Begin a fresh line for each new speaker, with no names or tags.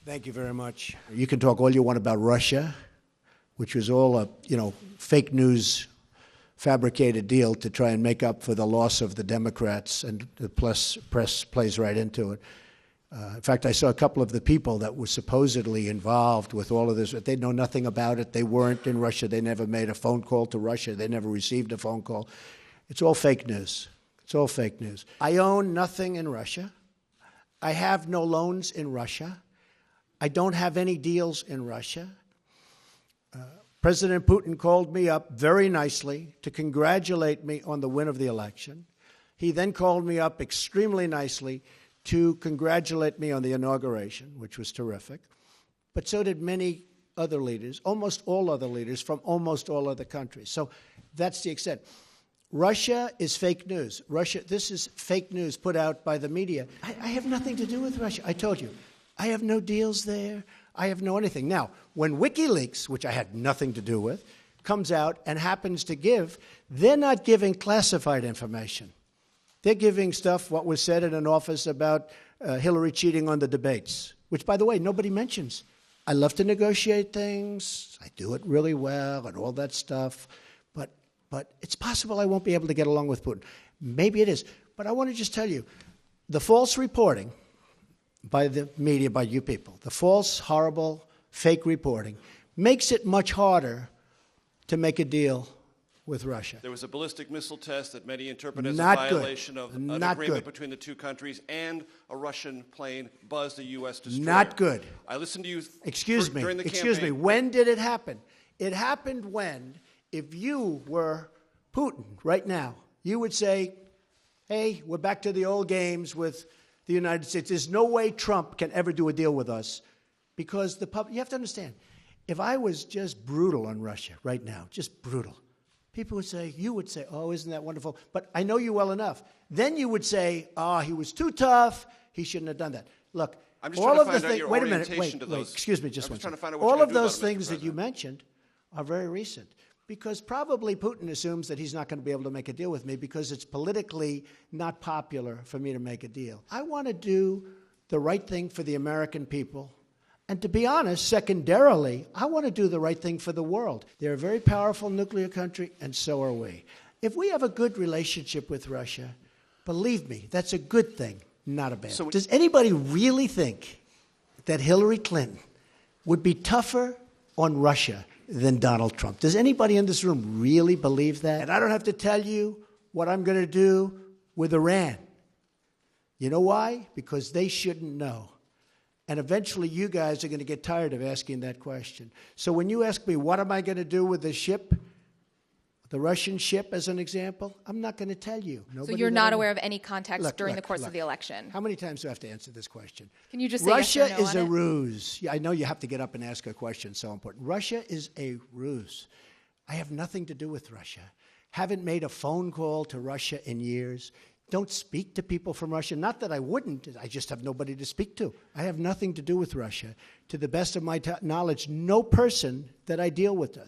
Thank you very much. You can talk all you want about Russia, which was all a, fake news, fabricated deal to try and make up for the loss of the Democrats, and the press plays right into it. In fact, I saw a couple of the people that were supposedly involved with all of this. They know nothing about it. They weren't in Russia. They never made a phone call to Russia. They never received a phone call. It's all fake news. It's all fake news. I own nothing in Russia. I have no loans in Russia. I don't have any deals in Russia. President Putin called me up very nicely to congratulate me on the win of the election. He then called me up extremely nicely to congratulate me on the inauguration, which was terrific. But so did many other leaders, almost all other leaders from almost all other countries. So that's the extent. Russia is fake news. This is fake news put out by the media. I have nothing to do with Russia. I told you, I have no deals there. I have no anything. Now, when WikiLeaks, which I had nothing to do with, comes out and happens to give, they're not giving classified information. They're giving stuff, what was said in an office about Hillary cheating on the debates, which, by the way, nobody mentions. I love to negotiate things. I do it really well and all that stuff. But it's possible I won't be able to get along with Putin. Maybe it is. But I want to just tell you, the false reporting by the media, by you people, the false, horrible, fake reporting, makes it much harder to make a deal with Russia.
There was a ballistic missile test that many interpret as a violation of an agreement between the two countries, and a Russian plane buzzed a U.S. destroyer.
Not good.
I listened to you
during the campaign. Excuse me. When did it happen? It happened when, if you were Putin right now, you would say, hey, we're back to the old games with the United States. There's no way Trump can ever do a deal with us, because the public, you have to understand, if I was just brutal on Russia right now, just brutal, people would say, you would say, oh, isn't that wonderful? But I know you well enough. Then you would say, oh, he was too tough. He shouldn't have done that. Look,
I'm just all of the things,
wait a minute, wait, excuse me just one second. All of those things that you mentioned are very recent, because probably Putin assumes that he's not going to be able to make a deal with me because it's politically not popular for me to make a deal. I want to do the right thing for the American people. And to be honest, secondarily, I want to do the right thing for the world. They're a very powerful nuclear country, and so are we. If we have a good relationship with Russia, believe me, that's a good thing, not a bad thing. Does anybody really think that Hillary Clinton would be tougher on Russia than Donald Trump? Does anybody in this room really believe that? And I don't have to tell you what I'm going to do with Iran. You know why? Because they shouldn't know. And eventually you guys are going to get tired of asking that question. So when you ask me, what am I going to do with the ship, the Russian ship as an example, I'm not going to tell you.
So you're not aware of any context during the course of the election?
How many times do I have to answer this question?
Can you just say
Russia
yes or no
is
on
a
it?
ruse. Yeah, I know you have to get up and ask a question, so important. Russia is a ruse. I have nothing to do with Russia. Haven't made a phone call to Russia in years. Don't speak to people from Russia. Not that I wouldn't. I just have nobody to speak to. I have nothing to do with Russia. To the best of my knowledge, no person that I deal with does.